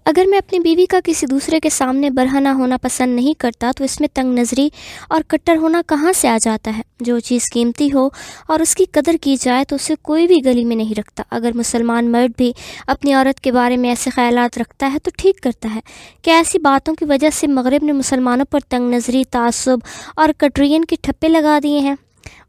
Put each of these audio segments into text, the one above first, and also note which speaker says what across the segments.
Speaker 1: اگر میں اپنی بیوی کا کسی دوسرے کے سامنے برہنہ ہونا پسند نہیں کرتا تو اس میں تنگ نظری اور کٹر ہونا کہاں سے آ جاتا ہے؟ جو چیز قیمتی ہو اور اس کی قدر کی جائے تو اسے کوئی بھی گلی میں نہیں رکھتا۔ اگر مسلمان مرد بھی اپنی عورت کے بارے میں ایسے خیالات رکھتا ہے تو ٹھیک کرتا ہے۔ کیا ایسی باتوں کی وجہ سے مغرب نے مسلمانوں پر تنگ نظری، تعصب اور کٹرین کے ٹھپے لگا دیے ہیں؟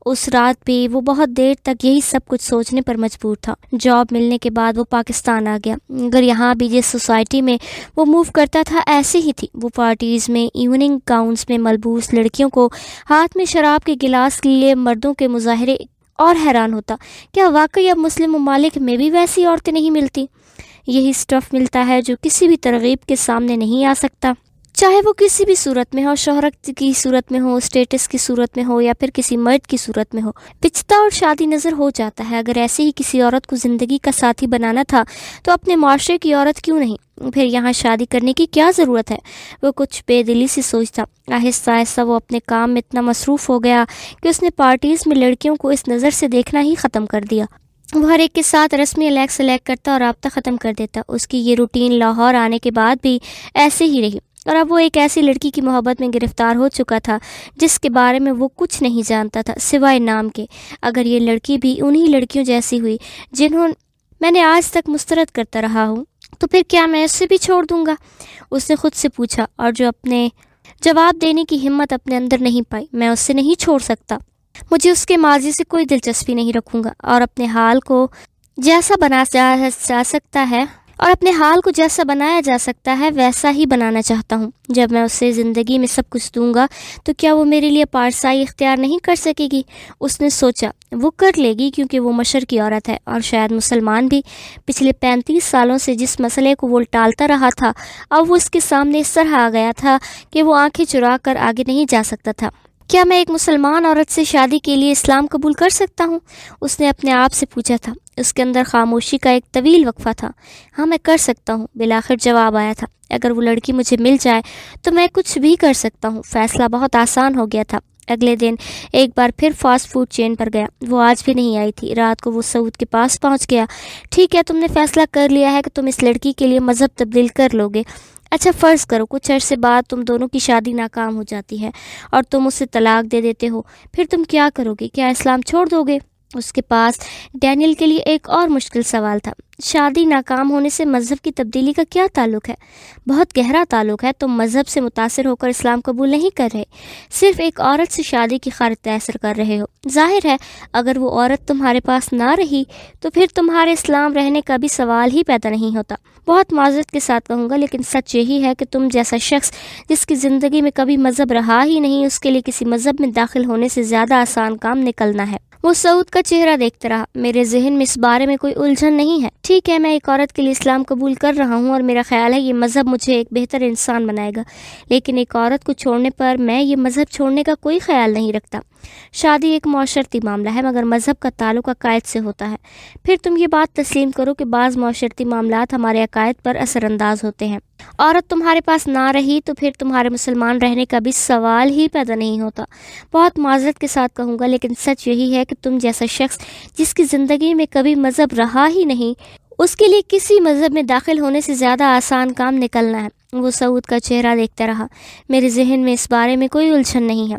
Speaker 1: اس رات بھی وہ بہت دیر تک یہی سب کچھ سوچنے پر مجبور تھا۔ جاب ملنے کے بعد وہ پاکستان آ گیا۔ اگر یہاں بھی جس سوسائٹی میں وہ موو کرتا تھا ایسی ہی تھی، وہ پارٹیز میں ایوننگ گاؤنز میں ملبوس لڑکیوں کو ہاتھ میں شراب کے گلاس لیے مردوں کے مظاہرے، اور حیران ہوتا کیا واقعی اب مسلم ممالک میں بھی ویسی عورتیں نہیں ملتی؟ یہی سٹف ملتا ہے جو کسی بھی ترغیب کے سامنے نہیں آ سکتا، چاہے وہ کسی بھی صورت میں ہو، شہرت کی صورت میں ہو، اسٹیٹس کی صورت میں ہو، یا پھر کسی مرد کی صورت میں ہو۔ پچتا اور شادی نظر ہو جاتا ہے۔ اگر ایسے ہی کسی عورت کو زندگی کا ساتھی بنانا تھا تو اپنے معاشرے کی عورت کیوں نہیں؟ پھر یہاں شادی کرنے کی کیا ضرورت ہے؟ وہ کچھ بے دلی سے سوچتا۔ آہستہ آہستہ وہ اپنے کام میں اتنا مصروف ہو گیا کہ اس نے پارٹیز میں لڑکیوں کو اس نظر سے دیکھنا ہی ختم کر دیا۔ وہ ہر ایک کے ساتھ رسمی الیگ سلیگ کرتا اور رابطہ ختم کر دیتا۔ اس کی یہ روٹین لاہور آنے کے بعد بھی ایسے ہی رہی، اور اب وہ ایک ایسی لڑکی کی محبت میں گرفتار ہو چکا تھا جس کے بارے میں وہ کچھ نہیں جانتا تھا سوائے نام کے۔ اگر یہ لڑکی بھی انہی لڑکیوں جیسی ہوئی جنہوں میں نے آج تک مسترد کرتا رہا ہوں تو پھر کیا میں اسے بھی چھوڑ دوں گا؟ اس نے خود سے پوچھا، اور جو اپنے جواب دینے کی ہمت اپنے اندر نہیں پائی۔ میں اسے نہیں چھوڑ سکتا، مجھے اس کے ماضی سے کوئی دلچسپی نہیں رکھوں گا، اور اپنے حال کو جیسا بنایا جا سکتا ہے ویسا ہی بنانا چاہتا ہوں۔ جب میں اسے زندگی میں سب کچھ دوں گا تو کیا وہ میرے لیے پارسائی اختیار نہیں کر سکے گی؟ اس نے سوچا وہ کر لے گی، کیونکہ وہ مشرق کی عورت ہے، اور شاید مسلمان بھی۔ پچھلے 35 سالوں سے جس مسئلے کو وہ ٹالتا رہا تھا اب وہ اس کے سامنے اس طرح آ گیا تھا کہ وہ آنکھیں چرا کر آگے نہیں جا سکتا تھا۔ کیا میں ایک مسلمان عورت سے شادی کے لیے اسلام قبول کر سکتا ہوں؟ اس نے اپنے آپ سے پوچھا تھا۔ اس کے اندر خاموشی کا ایک طویل وقفہ تھا۔ ہاں، میں کر سکتا ہوں، بالآخر جواب آیا تھا۔ اگر وہ لڑکی مجھے مل جائے تو میں کچھ بھی کر سکتا ہوں۔ فیصلہ بہت آسان ہو گیا تھا۔ اگلے دن ایک بار پھر فاسٹ فوڈ چین پر گیا۔ وہ آج بھی نہیں آئی تھی۔ رات کو وہ سعود کے پاس پہنچ گیا۔ ٹھیک ہے، تم نے فیصلہ کر لیا ہے کہ تم اس لڑکی کے لیے مذہب تبدیل کر لو گے۔ اچھا فرض کرو کچھ عرصے بعد تم دونوں کی شادی ناکام ہو جاتی ہے اور تم اسے طلاق دے دیتے ہو، پھر تم کیا کرو گے؟ کیا اسلام چھوڑ دو گے؟ اس کے پاس ڈینیل کے لیے ایک اور مشکل سوال تھا۔ شادی ناکام ہونے سے مذہب کی تبدیلی کا کیا تعلق ہے؟ بہت گہرا تعلق ہے۔ تم مذہب سے متاثر ہو کر اسلام قبول نہیں کر رہے، صرف ایک عورت سے شادی کی خاطر تاثر کر رہے ہو۔ ظاہر ہے اگر وہ عورت تمہارے پاس نہ رہی تو پھر تمہارے اسلام رہنے کا بھی سوال ہی پیدا نہیں ہوتا۔ بہت معذرت کے ساتھ کہوں گا، لیکن سچ یہی ہے کہ تم جیسا شخص جس کی زندگی میں کبھی مذہب رہا ہی نہیں، اس کے لیے کسی مذہب میں داخل ہونے سے زیادہ آسان کام نکلنا ہے۔ وہ سعود کا چہرہ دیکھتا رہا۔ میرے ذہن میں اس بارے میں کوئی الجھن نہیں ہے۔ ٹھیک ہے، میں ایک عورت کے لیے اسلام قبول کر رہا ہوں اور میرا خیال ہے یہ مذہب مجھے ایک بہتر انسان بنائے گا، لیکن ایک عورت کو چھوڑنے پر میں یہ مذہب چھوڑنے کا کوئی خیال نہیں رکھتا۔ شادی ایک معاشرتی معاملہ ہے، مگر مذہب کا تعلق عقائد سے ہوتا ہے۔ پھر تم یہ بات تسلیم کرو کہ بعض معاشرتی معاملات ہمارے عقائد پر اثر انداز ہوتے ہیں۔ عورت تمہارے پاس نہ رہی تو پھر تمہارے مسلمان رہنے کا بھی سوال ہی پیدا نہیں ہوتا۔ بہت معذرت کے ساتھ کہوں گا، لیکن سچ یہی ہے کہ تم جیسا شخص جس کی زندگی میں کبھی مذہب رہا ہی نہیں، اس کے لیے کسی مذہب میں داخل ہونے سے زیادہ آسان کام نکلنا ہے۔ وہ سعود کا چہرہ دیکھتا رہا۔ میرے ذہن میں اس بارے میں کوئی الجھن نہیں ہے۔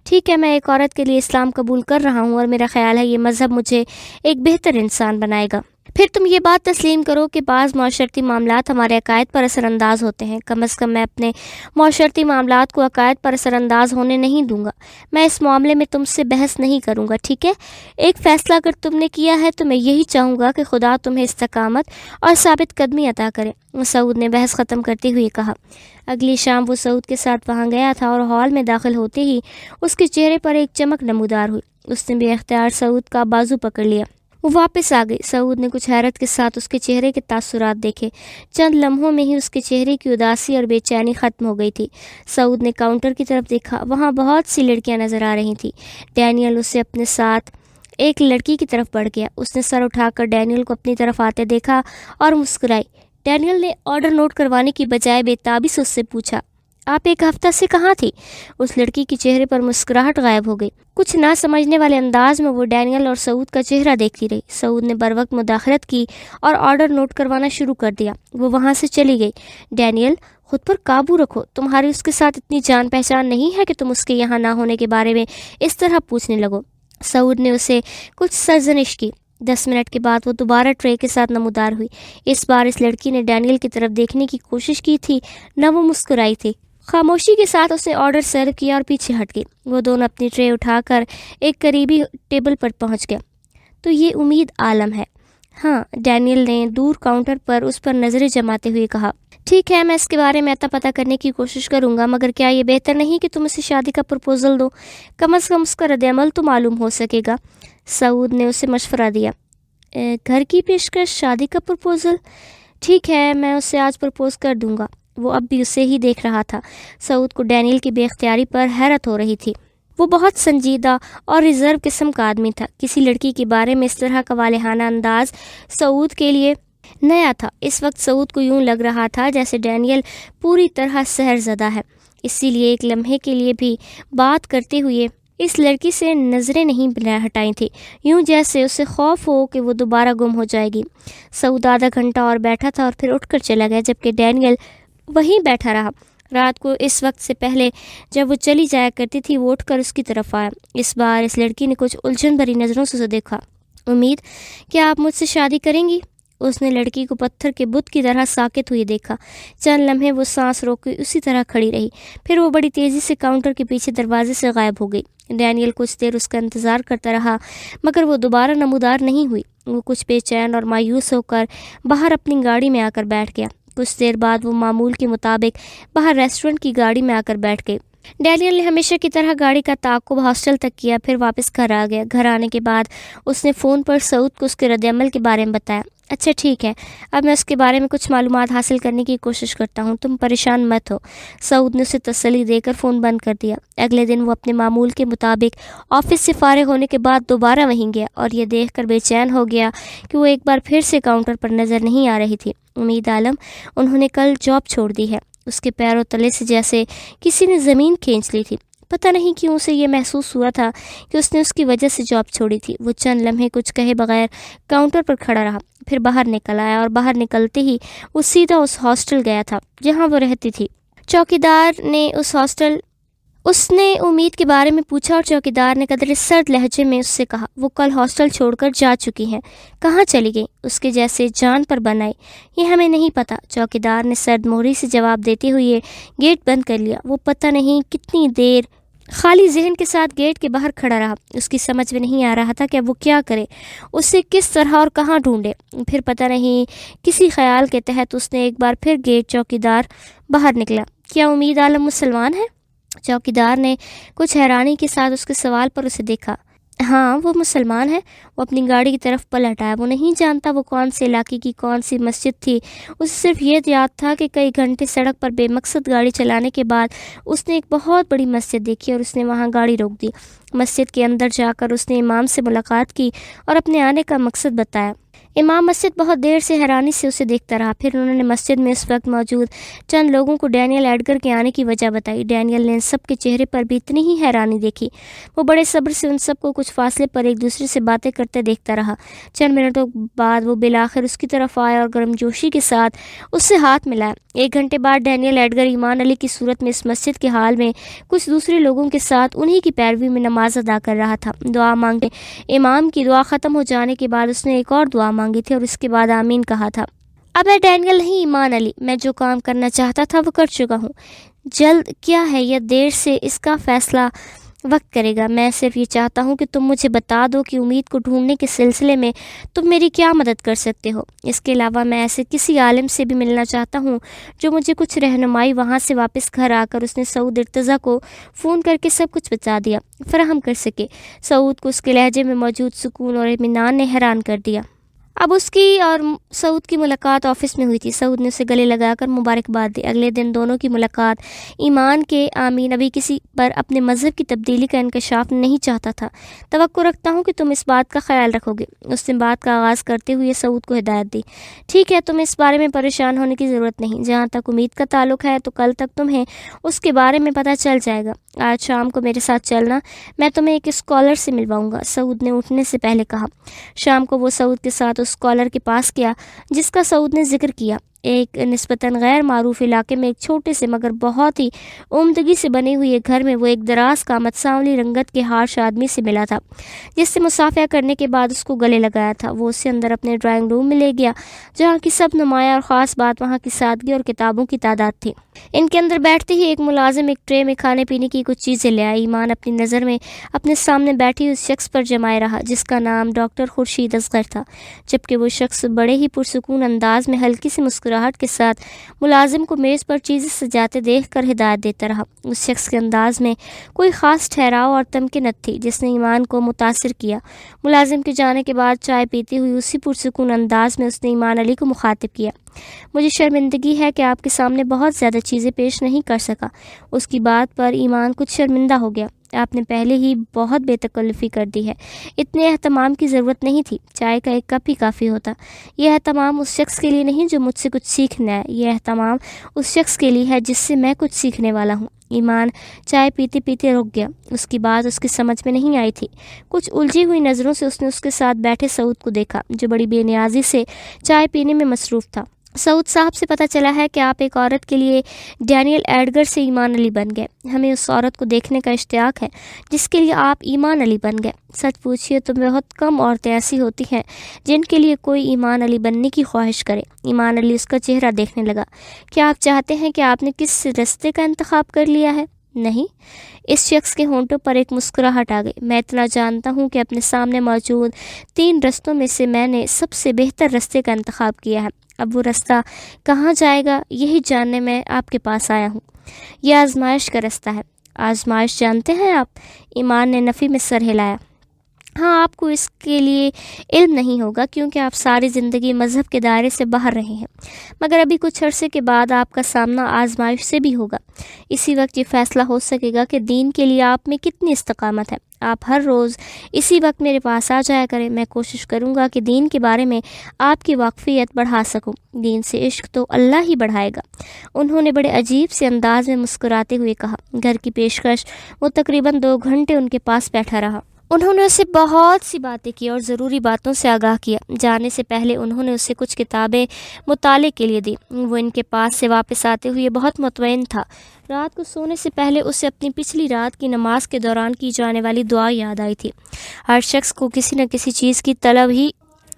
Speaker 1: ٹھیک ہے، میں ایک عورت کے لیے اسلام قبول کر رہا ہوں اور میرا خیال ہے یہ مذہب مجھے ایک بہتر انسان بنائے گا۔ پھر تم یہ بات تسلیم کرو کہ بعض معاشرتی معاملات ہمارے عقائد پر اثر انداز ہوتے ہیں۔ کم از کم میں اپنے معاشرتی معاملات کو عقائد پر اثر انداز ہونے نہیں دوں گا۔ میں اس معاملے میں تم سے بحث نہیں کروں گا، ٹھیک ہے؟ ایک فیصلہ اگر تم نے کیا ہے تو میں یہی چاہوں گا کہ خدا تمہیں استقامت اور ثابت قدمی عطا کرے، سعود نے بحث ختم کرتے ہوئے کہا۔ اگلی شام وہ سعود کے ساتھ وہاں گیا تھا اور ہال میں داخل ہوتے ہی اس کے چہرے پر ایک چمک نمودار ہوئی۔ اس نے بے اختیار سعود کا بازو پکڑ لیا۔ وہ واپس آ گئی۔ سعود نے کچھ حیرت کے ساتھ اس کے چہرے کے تاثرات دیکھے۔ چند لمحوں میں ہی اس کے چہرے کی اداسی اور بے چینی ختم ہو گئی تھی۔ سعود نے کاؤنٹر کی طرف دیکھا۔ وہاں بہت سی لڑکیاں نظر آ رہی تھیں۔ ڈینیل اسے اپنے ساتھ ایک لڑکی کی طرف بڑھ گیا۔ اس نے سر اٹھا کر ڈینیل کو اپنی طرف آتے دیکھا اور مسکرائی۔ ڈینیل نے آرڈر نوٹ کروانے کی بجائے بے تابی سے اس سے پوچھا، آپ ایک ہفتہ سے کہاں تھی؟ اس لڑکی کے چہرے پر مسکراہٹ غائب ہو گئی۔ کچھ نہ سمجھنے والے انداز میں وہ ڈینیل اور سعود کا چہرہ دیکھتی رہی۔ سعود نے بروقت مداخلت کی اور آرڈر نوٹ کروانا شروع کر دیا۔ وہ وہاں سے چلی گئی۔ ڈینیل، خود پر قابو رکھو، تمہاری اس کے ساتھ اتنی جان پہچان نہیں ہے کہ تم اس کے یہاں نہ ہونے کے بارے میں اس طرح پوچھنے لگو۔ سعود نے اسے کچھ سرزنش کی۔ 10 منٹ کے بعد وہ دوبارہ ٹرے کے ساتھ نمودار ہوئی۔ اس بار اس لڑکی نے ڈینیل کی طرف دیکھنے کی کوشش کی تھی، نہ وہ مسکرائی تھی۔ خاموشی کے ساتھ اس نے آرڈر سرو کیا اور پیچھے ہٹ گئی۔ وہ دونوں اپنی ٹرے اٹھا کر ایک قریبی ٹیبل پر پہنچ گیا۔ تو یہ امید عالم ہے؟ ہاں، ڈینیل نے دور کاؤنٹر پر اس پر نظریں جماتے ہوئے کہا۔ ٹھیک ہے، میں اس کے بارے میں پتہ کرنے کی کوشش کروں گا، مگر کیا یہ بہتر نہیں کہ تم اسے شادی کا پرپوزل دو؟ کم از کم اس کا رد عمل تو معلوم ہو سکے گا۔ سعود نے اسے مشورہ دیا۔ گھر کی پیشکش، شادی کا پرپوزل؟ ٹھیک ہے، میں اسے آج پرپوز کر دوں گا۔ وہ اب بھی اسے ہی دیکھ رہا تھا۔ سعود کو ڈینیل کی بے اختیاری پر حیرت ہو رہی تھی۔ وہ بہت سنجیدہ اور ریزرو قسم کا آدمی تھا۔ کسی لڑکی کے بارے میں اس طرح کا والہانہ انداز سعود کے لیے نیا تھا۔ اس وقت سعود کو یوں لگ رہا تھا جیسے ڈینیل پوری طرح سحر زدہ ہے، اسی لیے ایک لمحے کے لیے بھی بات کرتے ہوئے اس لڑکی سے نظریں نہیں ہٹائی تھی، یوں جیسے اسے خوف ہو کہ وہ دوبارہ گم ہو جائے گی۔ سعود آدھا گھنٹہ اور بیٹھا تھا اور پھر اٹھ کر چلا گیا، جبکہ ڈینیل وہیں بیٹھا رہا۔ رات کو اس وقت سے پہلے جب وہ چلی جایا کرتی تھی، وہ اٹھ کر اس کی طرف آیا۔ اس بار اس لڑکی نے کچھ الجھن بھری نظروں سے اسے دیکھا۔ امید، کیا آپ مجھ سے شادی کریں گی؟ اس نے لڑکی کو پتھر کے بت کی طرح ساکت ہوئی دیکھا۔ چند لمحے وہ سانس روک کے اسی طرح کھڑی رہی، پھر وہ بڑی تیزی سے کاؤنٹر کے پیچھے دروازے سے غائب ہو گئی۔ ڈینیل کچھ دیر اس کا انتظار کرتا رہا، مگر وہ دوبارہ نمودار نہیں ہوئی۔ وہ کچھ بے چین اور مایوس ہو کر باہر اپنی گاڑی میں آ کر بیٹھ گیا۔ کچھ دیر بعد وہ معمول کے مطابق باہر ریسٹورنٹ کی گاڑی میں آ کر بیٹھ گئی۔ ڈینیل نے ہمیشہ کی طرح گاڑی کا تعاقب ہاسٹل تک کیا، پھر واپس گھر آ گیا۔ گھر آنے کے بعد اس نے فون پر سعود کو اس کے رد عمل کے بارے میں بتایا۔ اچھا ٹھیک ہے، اب میں اس کے بارے میں کچھ معلومات حاصل کرنے کی کوشش کرتا ہوں، تم پریشان مت ہو۔ سعود نے اسے تسلی دے کر فون بند کر دیا۔ اگلے دن وہ اپنے معمول کے مطابق آفس سے فارغ ہونے کے بعد دوبارہ وہیں گیا اور یہ دیکھ کر بے چین ہو گیا کہ وہ ایک بار پھر سے کاؤنٹر پر نظر نہیں آ رہی تھی۔ امید عالم، انہوں نے کل جاب چھوڑ دی ہے۔ اس کے پیروں تلے سے جیسے کسی نے زمین کھینچ لی تھی۔ پتہ نہیں کیوں اسے یہ محسوس ہوا تھا کہ اس نے اس کی وجہ سے جاب چھوڑی تھی۔ وہ چند لمحے کچھ کہے بغیر کاؤنٹر پر کھڑا رہا، پھر باہر نکل آیا اور باہر نکلتے ہی وہ سیدھا اس ہاسٹل گیا تھا جہاں وہ رہتی تھی۔ چوکیدار نے اس نے امید کے بارے میں پوچھا اور چوکیدار نے قدرے سرد لہجے میں اس سے کہا، وہ کل ہاسٹل چھوڑ کر جا چکی ہیں۔ کہاں چلی گئی؟ اس کے جیسے جان پر بن آئی۔ یہ ہمیں نہیں پتہ، چوکیدار نے سرد مہری سے جواب دیتے ہوئے گیٹ بند کر لیا۔ وہ پتہ نہیں کتنی دیر خالی ذہن کے ساتھ گیٹ کے باہر کھڑا رہا۔ اس کی سمجھ میں نہیں آ رہا تھا کہ اب وہ کیا کرے، اسے کس طرح اور کہاں ڈھونڈے۔ پھر پتہ نہیں کسی خیال کے تحت اس نے ایک بار پھر گیٹ چوکیدار باہر نکلا۔ کیا امید عالم مسلمان ہے؟ چوکیدار نے کچھ حیرانی کے ساتھ اس کے سوال پر اسے دیکھا۔ ہاں، وہ مسلمان ہے۔ وہ اپنی گاڑی کی طرف پلٹ آیا۔ وہ نہیں جانتا وہ کون سے علاقے کی کون سی مسجد تھی، اسے صرف یہ یاد تھا کہ کئی گھنٹے سڑک پر بے مقصد گاڑی چلانے کے بعد اس نے ایک بہت بڑی مسجد دیکھی اور اس نے وہاں گاڑی روک دی۔ مسجد کے اندر جا کر اس نے امام سے ملاقات کی اور اپنے آنے کا مقصد بتایا۔ امام مسجد بہت دیر سے حیرانی سے اسے دیکھتا رہا، پھر انہوں نے مسجد میں اس وقت موجود چند لوگوں کو ڈینیل ایڈگر کے آنے کی وجہ بتائی۔ ڈینیل نے ان سب کے چہرے پر بھی اتنی ہی حیرانی دیکھی۔ وہ بڑے صبر سے ان سب کو کچھ فاصلے پر ایک دوسرے سے باتیں کرتے دیکھتا رہا۔ چند منٹوں بعد وہ بالآخر اس کی طرف آیا اور گرم جوشی کے ساتھ اس سے ہاتھ ملایا۔ 1 گھنٹے بعد ڈینیل ایڈگر ایمان علی کی صورت میں اس مسجد کے حال میں کچھ دوسرے لوگوں کے ساتھ انہی کی پیروی میں نماز ادا کر رہا تھا۔ دعا مانگے امام کی دعا ختم ہو جانے کے بعد اس نے ایک اور دعا مانگی تھی اور اس کے بعد آمین کہا تھا۔ اب میں ڈینیل نہیں، ایمان علی، میں جو کام کرنا چاہتا تھا وہ کر چکا ہوں۔ جلد کیا ہے یا دیر سے اس کا فیصلہ وقت کرے گا۔ میں صرف یہ چاہتا ہوں کہ تم مجھے بتا دو کہ امید کو ڈھونڈنے کے سلسلے میں تم میری کیا مدد کر سکتے ہو۔ اس کے علاوہ میں ایسے کسی عالم سے بھی ملنا چاہتا ہوں جو مجھے کچھ رہنمائی۔ وہاں سے واپس گھر آ کر اس نے سعود ارتضیٰ کو فون کر کے سب کچھ بتا دیا فراہم کر سکے۔ سعود کو اس کے لہجے میں موجود سکون اور اطمینان نے حیران کر دیا۔ اب اس کی اور سعود کی ملاقات آفس میں ہوئی تھی۔ سعود نے اسے گلے لگا کر مبارکباد دی۔ اگلے دن دونوں کی ملاقات ایمان کے آمین ابھی کسی پر اپنے مذہب کی تبدیلی کا انکشاف نہیں چاہتا تھا۔ توقع رکھتا ہوں کہ تم اس بات کا خیال رکھو گے، اس نے بات کا آغاز کرتے ہوئے سعود کو ہدایت دی۔ ٹھیک ہے، تمہیں اس بارے میں پریشان ہونے کی ضرورت نہیں۔ جہاں تک امید کا تعلق ہے تو کل تک تمہیں اس کے بارے میں پتہ چل جائے گا۔ آج شام کو میرے ساتھ چلنا، میں تمہیں ایک اسکالر سے ملواؤں گا، سعود نے اٹھنے سے پہلے کہا۔ شام کو وہ سعود کے ساتھ اس اسکالر کے پاس گیا جس کا سعود نے ذکر کیا۔ ایک نسبتاً غیر معروف علاقے میں ایک چھوٹے سے مگر بہت ہی عمدگی سے بنے ہوئے گھر میں وہ ایک دراز قامت سانولی رنگت کے ہارش آدمی سے ملا تھا جس سے مصافحہ کرنے کے بعد اس کو گلے لگایا تھا۔ وہ اسے اندر اپنے ڈرائنگ روم میں لے گیا جہاں کی سب نمایاں اور خاص بات وہاں کی سادگی اور کتابوں کی تعداد تھی۔ ان کے اندر بیٹھتے ہی ایک ملازم ایک ٹرے میں کھانے پینے کی کچھ چیزیں لے آیا۔ ایمان اپنی نظر میں اپنے سامنے بیٹھی اس شخص پر جمائے رہا جس کا نام ڈاکٹر خورشید اصغر تھا، جبکہ وہ شخص بڑے ہی پرسکون انداز میں ہلکی سی مسکراہٹ کے ساتھ ملازم کو میز پر چیزیں سجاتے دیکھ کر ہدایت دیتا رہا۔ اس شخص کے انداز میں کوئی خاص ٹھہراؤ اور تمکنت تھی جس نے ایمان کو متاثر کیا۔ ملازم کے جانے کے بعد چائے پیتے ہوئے اسی پرسکون انداز میں اس نے ایمان علی کو مخاطب کیا۔ مجھے شرمندگی ہے کہ آپ کے سامنے بہت زیادہ چیزیں پیش نہیں کر سکا۔ اس کی بات پر ایمان کچھ شرمندہ ہو گیا۔ آپ نے پہلے ہی بہت بے تکلفی کر دی ہے، اتنے اہتمام کی ضرورت نہیں تھی، چائے کا ایک کپ ہی کافی ہوتا۔ یہ اہتمام اس شخص کے لیے نہیں جو مجھ سے کچھ سیکھنا ہے، یہ اہتمام اس شخص کے لیے ہے جس سے میں کچھ سیکھنے والا ہوں۔ ایمان چائے پیتے پیتے رک گیا۔ اس کی بات اس کی سمجھ میں نہیں آئی تھی۔ کچھ الجھی ہوئی نظروں سے اس نے اس کے ساتھ بیٹھے سعود کو دیکھا جو بڑی بے نیازی سے چائے پینے میں مصروف تھا۔ سعود صاحب سے پتہ چلا ہے کہ آپ ایک عورت کے لیے ڈینیل ایڈگر سے ایمان علی بن گئے۔ ہمیں اس عورت کو دیکھنے کا اشتیاق ہے جس کے لیے آپ ایمان علی بن گئے۔ سچ پوچھیے تو بہت کم عورتیں ایسی ہوتی ہیں جن کے لیے کوئی ایمان علی بننے کی خواہش کرے۔ ایمان علی اس کا چہرہ دیکھنے لگا۔ کیا آپ چاہتے ہیں کہ آپ نے کس رستے کا انتخاب کر لیا ہے؟ نہیں۔ اس شخص کے ہونٹوں پر ایک مسکراہٹ آ گئی۔ میں اتنا جانتا ہوں کہ اپنے سامنے موجود 3 رستوں میں سے میں نے سب سے بہتر رستے کا انتخاب کیا ہے۔ اب وہ رستہ کہاں جائے گا یہی جاننے میں آپ کے پاس آیا ہوں۔ یہ آزمائش کا رستہ ہے۔ آزمائش جانتے ہیں آپ؟ ایمان نے نفی میں سر ہلایا۔ ہاں، آپ کو اس کے لیے علم نہیں ہوگا کیونکہ آپ ساری زندگی مذہب کے دائرے سے باہر رہے ہیں، مگر ابھی کچھ عرصے کے بعد آپ کا سامنا آزمائش سے بھی ہوگا۔ اسی وقت یہ فیصلہ ہو سکے گا کہ دین کے لیے آپ میں کتنی استقامت ہے۔ آپ ہر روز اسی وقت میرے پاس آ جایا کریں، میں کوشش کروں گا کہ دین کے بارے میں آپ کی واقفیت بڑھا سکوں۔ دین سے عشق تو اللہ ہی بڑھائے گا، انہوں نے بڑے عجیب سے انداز میں مسکراتے ہوئے کہا۔ گھر کی پیشکش وہ تقریباً 2 گھنٹے ان کے پاس بیٹھا رہا۔ انہوں نے اسے بہت سی باتیں کی اور ضروری باتوں سے آگاہ کیا۔ جانے سے پہلے انہوں نے اسے کچھ کتابیں مطالعے کے لیے دی۔ وہ ان کے پاس سے واپس آتے ہوئے بہت مطمئن تھا۔ رات کو سونے سے پہلے اسے اپنی پچھلی رات کی نماز کے دوران کی جانے والی دعا یاد آئی تھی۔ ہر شخص کو کسی نہ کسی چیز کی طلب ہی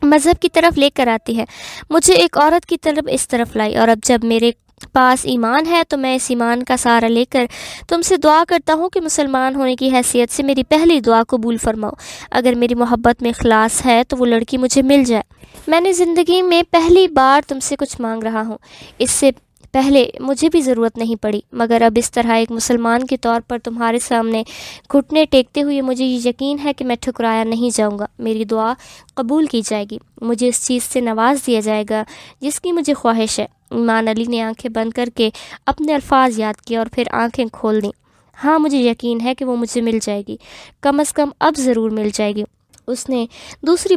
Speaker 1: مذہب کی طرف لے کر آتی ہے۔ مجھے ایک عورت کی طلب اس طرف لائی، اور اب جب میرے پاس ایمان ہے تو میں اس ایمان کا سہارا لے کر تم سے دعا کرتا ہوں کہ مسلمان ہونے کی حیثیت سے میری پہلی دعا قبول فرماؤ۔ اگر میری محبت میں اخلاص ہے تو وہ لڑکی مجھے مل جائے۔ میں نے زندگی میں پہلی بار تم سے کچھ مانگ رہا ہوں، اس سے پہلے مجھے بھی ضرورت نہیں پڑی، مگر اب اس طرح ایک مسلمان کے طور پر تمہارے سامنے گھٹنے ٹیکتے ہوئے مجھے یہ یقین ہے کہ میں ٹھکرایا نہیں جاؤں گا۔ میری دعا قبول کی جائے گی، مجھے اس چیز سے نواز دیا جائے گا جس کی مجھے خواہش ہے۔ ایمان علی نے آنکھیں بند کر کے اپنے الفاظ یاد کیے اور پھر آنکھیں کھول دیں۔ ہاں، مجھے یقین ہے کہ وہ مجھے مل جائے گی، کم از کم اب ضرور مل جائے گی۔ اس نے دوسری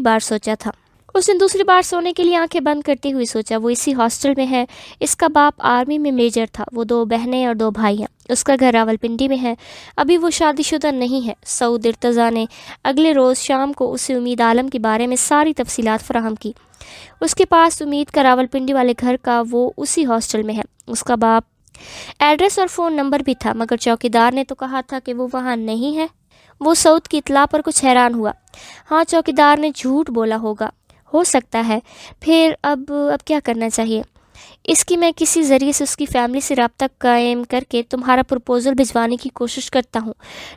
Speaker 1: بار سونے کے لیے آنکھیں بند کرتے ہوئے سوچا۔ وہ اسی ہاسٹل میں ہے، اس کا باپ آرمی میں میجر تھا، وہ 2 بہنیں اور 2 بھائی ہیں، اس کا گھر راولپنڈی میں ہے، ابھی وہ شادی شدہ نہیں ہے۔ سعود ارتضیٰ نے اگلے روز شام کو اسے امید عالم کے بارے میں ساری تفصیلات فراہم کی۔ اس کے پاس امید کا راولپنڈی والے گھر کا وہ اسی ہاسٹل میں ہے، اس کا باپ ایڈریس اور فون نمبر بھی تھا، مگر چوکیدار نے تو کہا تھا کہ وہ وہاں نہیں ہے۔ وہ سعود کی اطلاع پر کچھ حیران ہوا۔ ہاں، چوکیدار نے جھوٹ بولا ہوگا، ہو سکتا ہے۔ پھر اب کیا کرنا چاہیے؟ اس کی میں کسی ذریعے سے اس کی فیملی سے رابطہ قائم کر کے تمہارا پروپوزل بھجوانے کی کوشش کرتا ہوں۔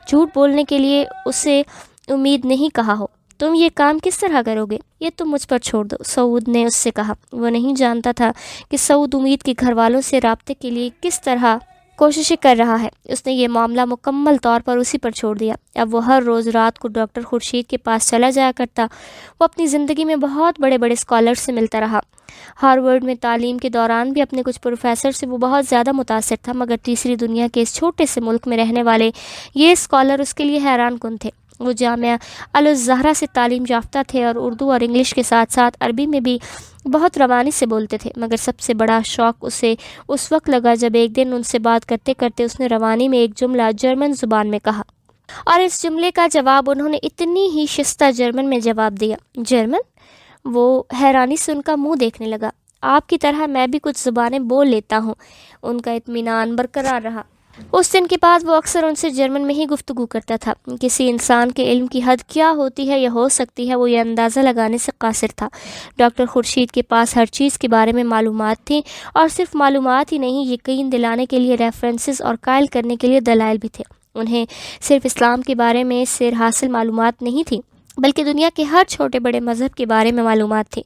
Speaker 1: جھوٹ بولنے کے لیے اسے امید نہیں کہا ہو۔ تم یہ کام کس طرح کرو گے؟ یہ تم مجھ پر چھوڑ دو، سعود نے اس سے کہا۔ وہ نہیں جانتا تھا کہ سعود امید کے گھر والوں سے رابطے کے لیے کس طرح کوششیں کر رہا ہے۔ اس نے یہ معاملہ مکمل طور پر اسی پر چھوڑ دیا۔ اب وہ ہر روز رات کو ڈاکٹر خورشید کے پاس چلا جایا کرتا۔ وہ اپنی زندگی میں بہت بڑے بڑے اسکالر سے ملتا رہا۔ ہارورڈ میں تعلیم کے دوران بھی اپنے کچھ پروفیسر سے وہ بہت زیادہ متاثر تھا، مگر تیسری دنیا کے اس چھوٹے سے ملک میں رہنے والے یہ اسکالر اس کے لیے حیران کن تھے۔ وہ جامعہ الازہرا سے تعلیم یافتہ تھے اور اردو اور انگلش کے ساتھ ساتھ عربی میں بھی بہت روانی سے بولتے تھے، مگر سب سے بڑا شوق اسے اس وقت لگا جب ایک دن ان سے بات کرتے کرتے اس نے روانی میں ایک جملہ جرمن زبان میں کہا، اور اس جملے کا جواب انہوں نے اتنی ہی شستہ جرمن میں جواب دیا۔ جرمن؟ وہ حیرانی سے ان کا منہ دیکھنے لگا۔ آپ کی طرح میں بھی کچھ زبانیں بول لیتا ہوں۔ ان کا اطمینان برقرار رہا۔ اس دن کے بعد وہ اکثر ان سے جرمن میں ہی گفتگو کرتا تھا۔ کسی انسان کے علم کی حد کیا ہوتی ہے یا ہو سکتی ہے، وہ یہ اندازہ لگانے سے قاصر تھا۔ ڈاکٹر خورشید کے پاس ہر چیز کے بارے میں معلومات تھیں، اور صرف معلومات ہی نہیں، یقین دلانے کے لیے ریفرنسز اور قائل کرنے کے لیے دلائل بھی تھے۔ انہیں صرف اسلام کے بارے میں سیر حاصل معلومات نہیں تھیں، بلکہ دنیا کے ہر چھوٹے بڑے مذہب کے بارے میں معلومات تھی۔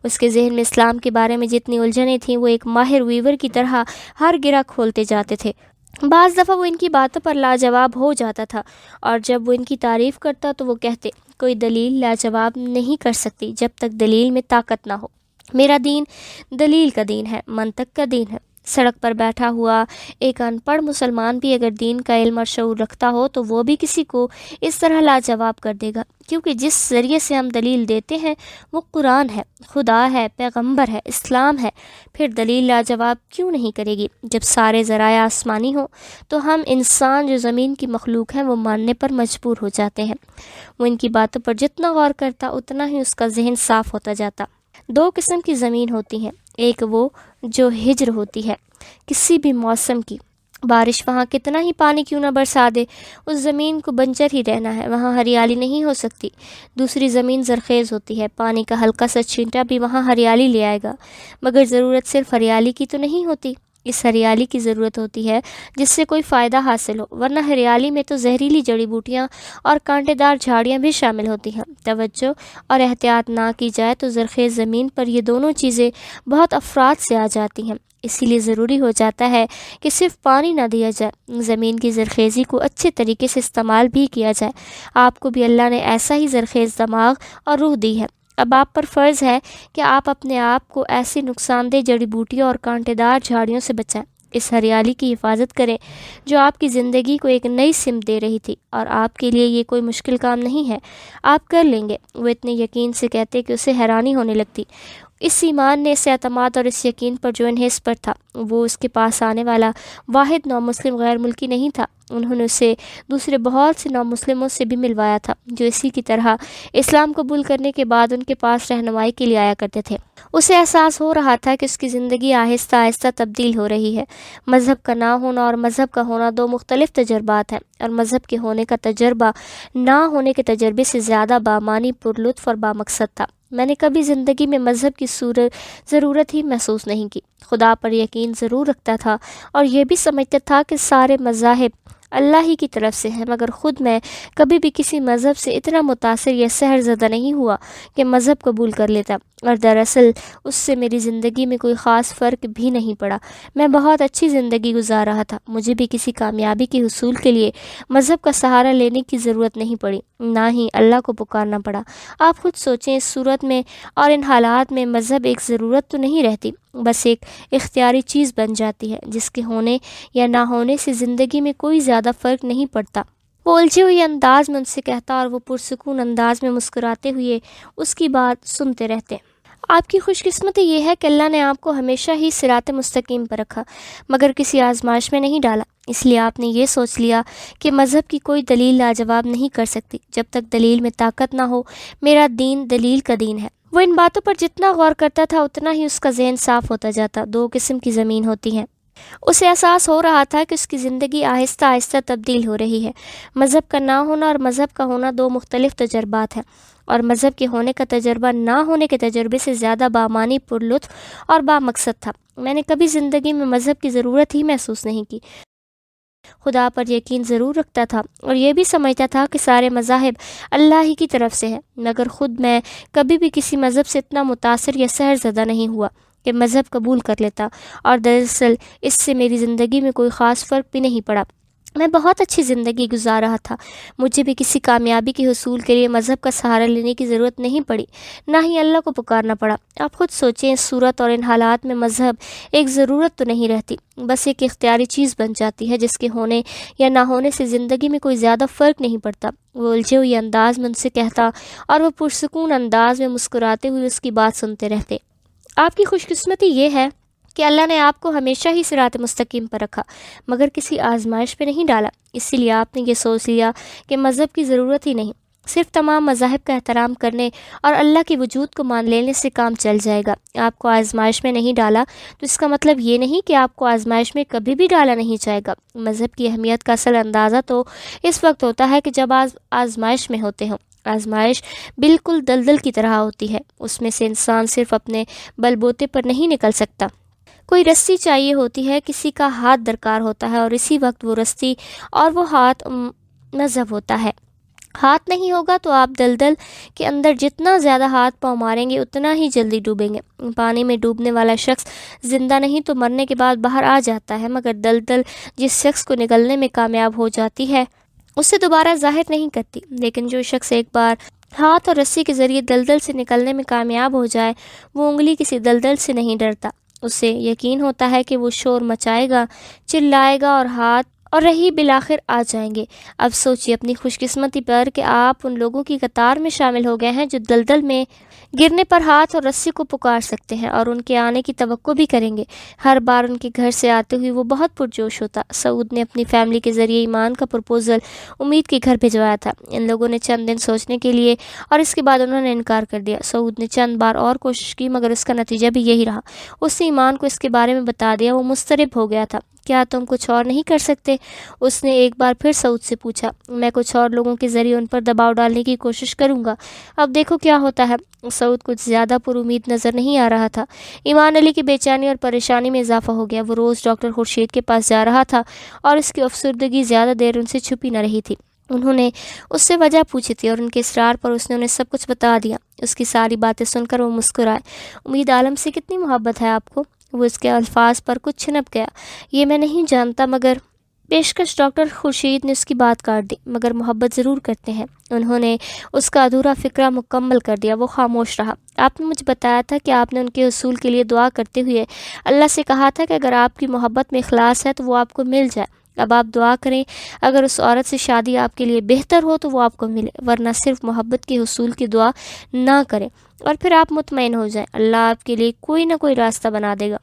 Speaker 1: اس کے ذہن میں اسلام کے بارے میں جتنی الجھنیں تھیں، وہ ایک ماہر ویور کی طرح ہر گرہ کھولتے جاتے تھے۔ بعض دفعہ وہ ان کی باتوں پر لاجواب ہو جاتا تھا، اور جب وہ ان کی تعریف کرتا تو وہ کہتے، کوئی دلیل لاجواب نہیں کر سکتی جب تک دلیل میں طاقت نہ ہو۔ میرا دین دلیل کا دین ہے، منطق کا دین ہے۔ سڑک پر بیٹھا ہوا ایک ان پڑھ مسلمان بھی اگر دین کا علم اور شعور رکھتا ہو تو وہ بھی کسی کو اس طرح لاجواب کر دے گا، کیونکہ جس ذریعے سے ہم دلیل دیتے ہیں وہ قرآن ہے، خدا ہے، پیغمبر ہے، اسلام ہے۔ پھر دلیل لاجواب کیوں نہیں کرے گی؟ جب سارے ذرائع آسمانی ہوں تو ہم انسان جو زمین کی مخلوق ہیں وہ ماننے پر مجبور ہو جاتے ہیں۔ وہ ان کی باتوں پر جتنا غور کرتا اتنا ہی اس کا ذہن صاف ہوتا جاتا۔ دو قسم کی زمین ہوتی ہیں، ایک وہ جو ہجر ہوتی ہے کسی بھی موسم کی، بارش وہاں کتنا ہی پانی کیوں نہ برسا دے، اس زمین کو بنجر ہی رہنا ہے، وہاں ہریالی نہیں ہو سکتی۔ دوسری زمین زرخیز ہوتی ہے، پانی کا ہلکا سا چھینٹا بھی وہاں ہریالی لے آئے گا، مگر ضرورت صرف ہریالی کی تو نہیں ہوتی، اس ہریالی کی ضرورت ہوتی ہے جس سے کوئی فائدہ حاصل ہو، ورنہ ہریالی میں تو زہریلی جڑی بوٹیاں اور کانٹے دار جھاڑیاں بھی شامل ہوتی ہیں۔ توجہ اور احتیاط نہ کی جائے تو زرخیز زمین پر یہ دونوں چیزیں بہت افراد سے آ جاتی ہیں۔ اسی لیے ضروری ہو جاتا ہے کہ صرف پانی نہ دیا جائے، زمین کی زرخیزی کو اچھے طریقے سے استعمال بھی کیا جائے۔ آپ کو بھی اللہ نے ایسا ہی زرخیز دماغ اور روح دی ہے۔ اب آپ پر فرض ہے کہ آپ اپنے آپ کو ایسی نقصان دہ جڑی بوٹیوں اور کانٹے دار جھاڑیوں سے بچائیں، اس ہریالی کی حفاظت کریں جو آپ کی زندگی کو ایک نئی سمت دے رہی تھی، اور آپ کے لیے یہ کوئی مشکل کام نہیں ہے، آپ کر لیں گے۔ وہ اتنے یقین سے کہتے کہ اسے حیرانی ہونے لگتی۔ اس ایمان نے، اس اعتماد اور اس یقین پر جو انہیں اس پر تھا، وہ اس کے پاس آنے والا واحد نو مسلم غیر ملکی نہیں تھا۔ انہوں نے اسے دوسرے بہت سے نو مسلموں سے بھی ملوایا تھا جو اسی کی طرح اسلام قبول کرنے کے بعد ان کے پاس رہنمائی کے لیے آیا کرتے تھے۔ اسے احساس ہو رہا تھا کہ اس کی زندگی آہستہ آہستہ تبدیل ہو رہی ہے۔ مذہب کا نہ ہونا اور مذہب کا ہونا دو مختلف تجربات ہیں، اور مذہب کے ہونے کا تجربہ نہ ہونے کے تجربے سے زیادہ بامعنی، پرلطف اور بامقصد تھا۔ میں نے کبھی زندگی میں مذہب کی ضرورت ہی محسوس نہیں کی۔ خدا پر یقین ضرور رکھتا تھا اور یہ بھی سمجھتا تھا کہ سارے مذاہب اللہ ہی کی طرف سے ہیں، مگر خود میں کبھی بھی کسی مذہب سے اتنا متاثر یا سحر زدہ نہیں ہوا کہ مذہب قبول کر لیتا، اور دراصل اس سے میری زندگی میں کوئی خاص فرق بھی نہیں پڑا۔ میں بہت اچھی زندگی گزار رہا تھا، مجھے بھی کسی کامیابی کے حصول کے لیے مذہب کا سہارا لینے کی ضرورت نہیں پڑی، نہ ہی اللہ کو پکارنا پڑا۔ آپ خود سوچیں، اس صورت میں اور ان حالات میں مذہب ایک ضرورت تو نہیں رہتی، بس ایک اختیاری چیز بن جاتی ہے جس کے ہونے یا نہ ہونے سے زندگی میں کوئی زیادہ فرق نہیں پڑتا۔ وہ الجھے ہوئے انداز میں ان سے کہتا اور وہ پرسکون انداز میں مسکراتے ہوئے اس کی بات سنتے رہتے۔ آپ کی خوش قسمتی یہ ہے کہ اللہ نے آپ کو ہمیشہ ہی صراط مستقیم پر رکھا، مگر کسی آزمائش میں نہیں ڈالا۔ اس لیے آپ نے یہ سوچ لیا کہ مذہب کی کوئی دلیل لاجواب نہیں کر سکتی جب تک دلیل میں طاقت نہ ہو۔ میرا دین دلیل کا دین ہے۔ وہ ان باتوں پر جتنا غور کرتا تھا اتنا ہی اس کا ذہن صاف ہوتا جاتا۔ دو قسم کی زمین ہوتی ہیں۔ اسے احساس ہو رہا تھا کہ اس کی زندگی آہستہ آہستہ تبدیل ہو رہی ہے۔ مذہب کا نہ ہونا اور مذہب کا ہونا دو مختلف تجربات ہیں، اور مذہب کے ہونے کا تجربہ نہ ہونے کے تجربے سے زیادہ بامعنی، پرلطف اور بامقصد تھا۔ میں نے کبھی زندگی میں مذہب کی ضرورت ہی محسوس نہیں کی۔ خدا پر یقین ضرور رکھتا تھا اور یہ بھی سمجھتا تھا کہ سارے مذاہب اللہ ہی کی طرف سے ہیں، مگر خود میں کبھی بھی کسی مذہب سے اتنا متاثر یا سحر زدہ نہیں ہوا کہ مذہب قبول کر لیتا، اور دراصل اس سے میری زندگی میں کوئی خاص فرق بھی نہیں پڑا۔ میں بہت اچھی زندگی گزار رہا تھا، مجھے بھی کسی کامیابی کے حصول کے لیے مذہب کا سہارا لینے کی ضرورت نہیں پڑی، نہ ہی اللہ کو پکارنا پڑا۔ آپ خود سوچیں، اس صورت اور ان حالات میں مذہب ایک ضرورت تو نہیں رہتی، بس ایک اختیاری چیز بن جاتی ہے جس کے ہونے یا نہ ہونے سے زندگی میں کوئی زیادہ فرق نہیں پڑتا۔ وہ الجھے ہوئے انداز میں ان سے کہتا اور وہ پرسکون انداز میں مسکراتے ہوئے اس کی بات سنتے رہتے۔ آپ کی خوش قسمتی یہ ہے کہ اللہ نے آپ کو ہمیشہ ہی صراط مستقیم پر رکھا، مگر کسی آزمائش پہ نہیں ڈالا۔ اسی لیے آپ نے یہ سوچ لیا کہ مذہب کی ضرورت ہی نہیں، صرف تمام مذاہب کا احترام کرنے اور اللہ کے وجود کو مان لینے سے کام چل جائے گا۔ آپ کو آزمائش میں نہیں ڈالا تو اس کا مطلب یہ نہیں کہ آپ کو آزمائش میں کبھی بھی ڈالا نہیں جائے گا۔ مذہب کی اہمیت کا اصل اندازہ تو اس وقت ہوتا ہے کہ جب آزمائش میں ہوتے ہوں۔ آزمائش بالکل دلدل کی طرح ہوتی ہے، اس میں سے انسان صرف اپنے بل بوتے پر نہیں نکل سکتا۔ کوئی رسی چاہیے ہوتی ہے، کسی کا ہاتھ درکار ہوتا ہے، اور اسی وقت وہ رسی اور وہ ہاتھ مذہب ہوتا ہے۔ ہاتھ نہیں ہوگا تو آپ دلدل کے اندر جتنا زیادہ ہاتھ پاؤں ماریں گے اتنا ہی جلدی ڈوبیں گے۔ پانی میں ڈوبنے والا شخص زندہ نہیں تو مرنے کے بعد باہر آ جاتا ہے، مگر دلدل جس شخص کو نگلنے میں کامیاب ہو جاتی ہے اسے دوبارہ ظاہر نہیں کرتی۔ لیکن جو شخص ایک بار ہاتھ اور رسی کے ذریعے دلدل سے نکلنے میں کامیاب ہو جائے، وہ انگلی کسی دلدل سے نہیں ڈرتا۔ اسے یقین ہوتا ہے کہ وہ شور مچائے گا، چلائے گا اور ہاتھ اور رہی بالآخر آ جائیں گے۔ اب سوچیے اپنی خوش قسمتی پر کہ آپ ان لوگوں کی قطار میں شامل ہو گئے ہیں جو دلدل میں گرنے پر ہاتھ اور رسی کو پکار سکتے ہیں اور ان کے آنے کی توقع بھی کریں گے۔ ہر بار ان کے گھر سے آتے ہوئے وہ بہت پرجوش ہوتا۔ سعود نے اپنی فیملی کے ذریعے ایمان کا پرپوزل امید کے گھر بھجوایا تھا۔ ان لوگوں نے چند دن سوچنے کے لیے اور اس کے بعد انہوں نے انکار کر دیا۔ سعود نے چند بار اور کوشش کی مگر اس کا نتیجہ بھی یہی رہا۔ اس نے ایمان کو اس کے بارے میں بتا دیا۔ وہ مضطرب ہو گیا تھا۔ کیا تم کچھ اور نہیں کر سکتے؟ اس نے ایک بار پھر سعود سے پوچھا۔ میں کچھ اور لوگوں کے ذریعے ان پر دباؤ ڈالنے کی کوشش کروں گا، اب دیکھو کیا ہوتا ہے۔ سعود کچھ زیادہ پر امید نظر نہیں آ رہا تھا۔ ایمان علی کی بے چینی اور پریشانی میں اضافہ ہو گیا۔ وہ روز ڈاکٹر خورشید کے پاس جا رہا تھا اور اس کی افسردگی زیادہ دیر ان سے چھپی نہ رہی تھی۔ انہوں نے اس سے وجہ پوچھی تھی اور ان کے اصرار پر اس نے انہیں سب کچھ بتا دیا۔ اس کی ساری باتیں سن کر وہ مسکرائے۔ امید عالم سے کتنی محبت ہے آپ کو؟ وہ اس کے الفاظ پر کچھ چھنپ گیا۔ یہ میں نہیں جانتا، مگر پیشکش ڈاکٹر خورشید نے اس کی بات کاٹ دی، مگر محبت ضرور کرتے ہیں۔ انہوں نے اس کا ادھورا فقرہ مکمل کر دیا۔ وہ خاموش رہا۔ آپ نے مجھے بتایا تھا کہ آپ نے ان کے حصول کے لیے دعا کرتے ہوئے اللہ سے کہا تھا کہ اگر آپ کی محبت میں اخلاص ہے تو وہ آپ کو مل جائے۔ اب آپ دعا کریں اگر اس عورت سے شادی آپ کے لیے بہتر ہو تو وہ آپ کو ملے، ورنہ صرف محبت کے حصول کی دعا نہ کریں اور پھر آپ مطمئن ہو جائیں، اللہ آپ کے لیے کوئی نہ کوئی راستہ بنا دے گا۔